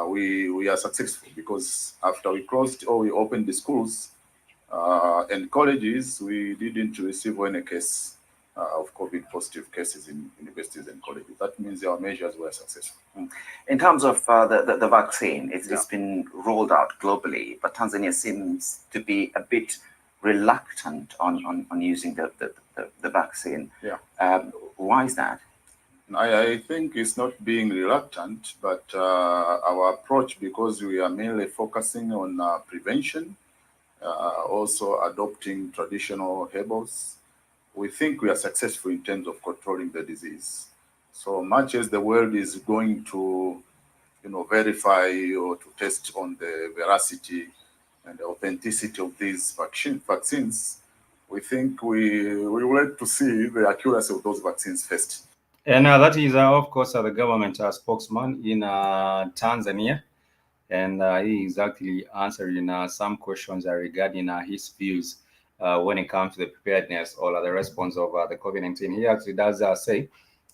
we are successful because after we closed or we opened the schools and colleges, we didn't receive any case of COVID positive cases in universities and colleges. That means our measures were successful. In terms of the vaccine, it's been rolled out globally, but Tanzania seems to be a bit reluctant on using the vaccine. Why is that? I think it's not being reluctant, but our approach, because we are mainly focusing on prevention, also adopting traditional herbals, we think we are successful in terms of controlling the disease. So much as the world is going to, verify or to test on the veracity and the authenticity of these vaccines, we think we will like to see the accuracy of those vaccines first. And that is, of course, the government spokesman in Tanzania. And he is actually answering some questions regarding his views when it comes to the preparedness or the response of the COVID-19. He actually does say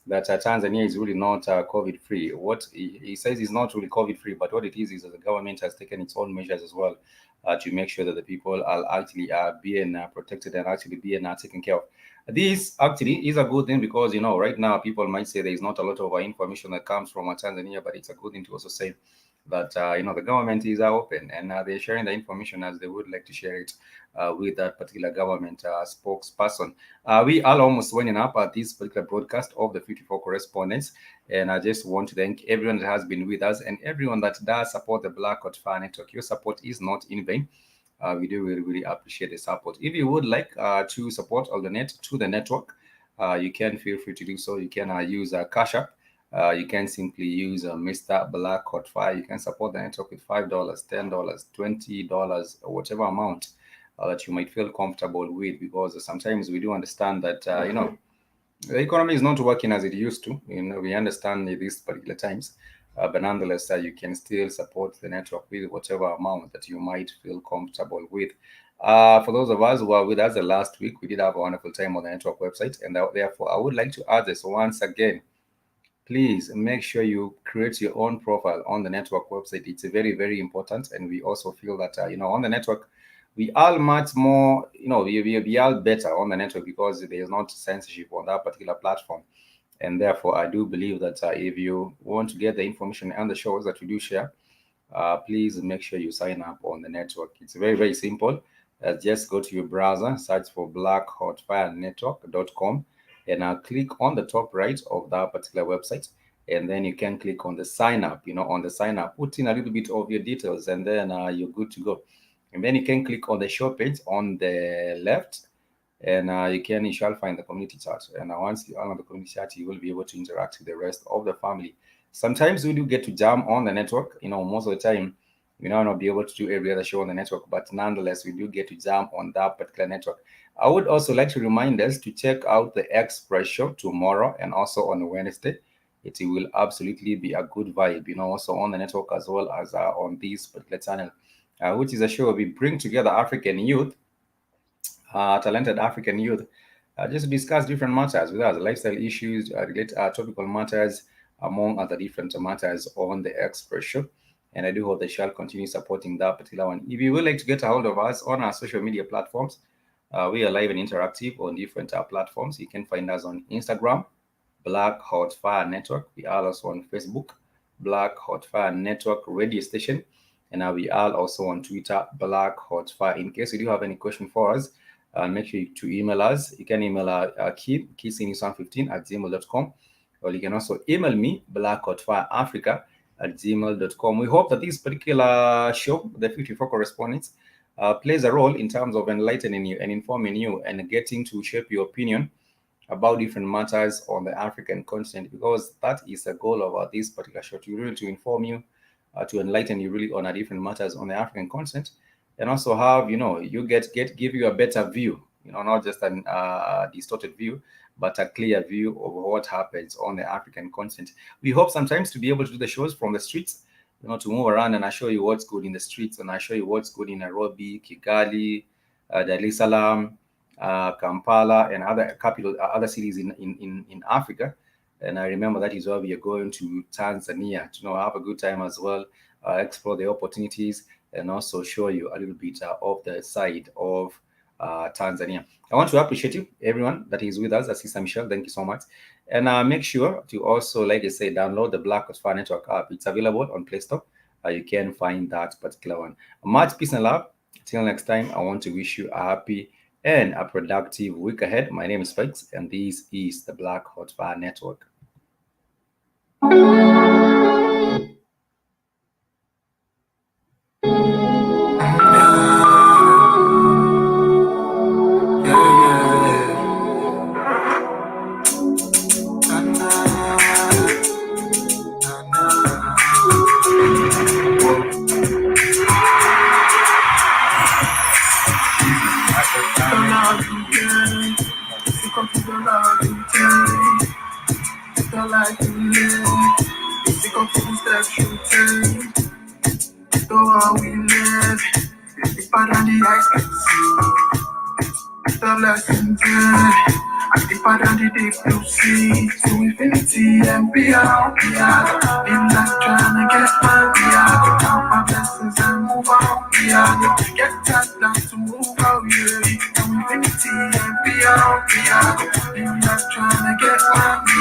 that Tanzania is really not COVID-free. What he says is not really COVID-free, but what it is that the government has taken its own measures as well to make sure that the people are actually being protected and actually being taken care of. This actually is a good thing because, right now people might say there is not a lot of information that comes from Tanzania, but it's a good thing to also say that the government is open and they're sharing the information as they would like to share it with that particular government spokesperson. We are almost winding up at this particular broadcast of the 54 correspondents, and I just want to thank everyone that has been with us and everyone that does support the Black Hot Fire Network. Your support is not in vain. We do really appreciate the support. If you would like to support the network, you can feel free to do so. You can use Cash App. You can simply use Mr. Black Hot Fire. You can support the network with $5, $10, $20, or whatever amount that you might feel comfortable with, because sometimes we do understand that the economy is not working as it used to. We understand these particular times, but nonetheless, you can still support the network with whatever amount that you might feel comfortable with. For those of us who are with us the last week, we did have a wonderful time on the network website, and therefore I would like to add this once again. Please make sure you create your own profile on the network website. It's very important, and we also feel that on the network we are much more, we are better on the network because there is not censorship on that particular platform. And therefore I do believe that if you want to get the information and the shows that we do share, please make sure you sign up on the network. It's very simple. Just go to your browser, search for blackhotfirenetwork.com, and click on the top right of that particular website, and then you can click on the sign up. On the sign up, put in a little bit of your details, and then you're good to go. And then you can click on the show page on the left, and you shall find the community chat. And once you're on the community chat, you will be able to interact with the rest of the family. Sometimes we do get to jam on the network. Most of the time we might not be able to do every other show on the network, but nonetheless we do get to jam on that particular network. I would also like to remind us to check out the Express show tomorrow and also on Wednesday. It will absolutely be a good vibe, also on the network as well as on this particular channel, which is a show where we bring together African youth, talented African youth, just to discuss different matters with us, lifestyle issues, topical matters, among other different matters on the Express show. And I do hope they shall continue supporting that particular one. If you would like to get a hold of us on our social media platforms, we are live and interactive on different platforms. You can find us on Instagram, Black Hot Fire Network. We are also on Facebook, Black Hot Fire Network Radio Station. And we are also on Twitter, Black Hot Fire. In case you do have any question for us, make sure to email us. You can email kissing115@gmail.com, or you can also email me, blackhotfireafrica@gmail.com. We hope that this particular show, the 54 correspondents, plays a role in terms of enlightening you and informing you and getting to shape your opinion about different matters on the African continent, because that is the goal of this particular show, to inform you, to enlighten you really on different matters on the African continent, and also have you give you a better view, not just a distorted view, but a clear view of what happens on the African continent. We hope sometimes to be able to do the shows from the streets, to move around and I show you what's good in the streets, and I show you what's good in Nairobi, Kigali, Dar es Salaam, Kampala, and other cities in Africa. And I remember that is why we are going to Tanzania to have a good time as well, explore the opportunities, and also show you a little bit of the side of Tanzania. I want to appreciate you, everyone that is with us. Sister Michelle, thank you so much. And make sure to also, like I say, download the Black Hotspur Network app. It's available on Play Store. You can find that particular one. Much peace and love. Till next time, I want to wish you a happy and a productive week ahead. My name is Spikes, and this is the Black Hotspur Network. To infinity and beyond. I'm not trying to get my beyond. Count my blessings and move on. Get that now to move out. To infinity and beyond. I'm not trying to get my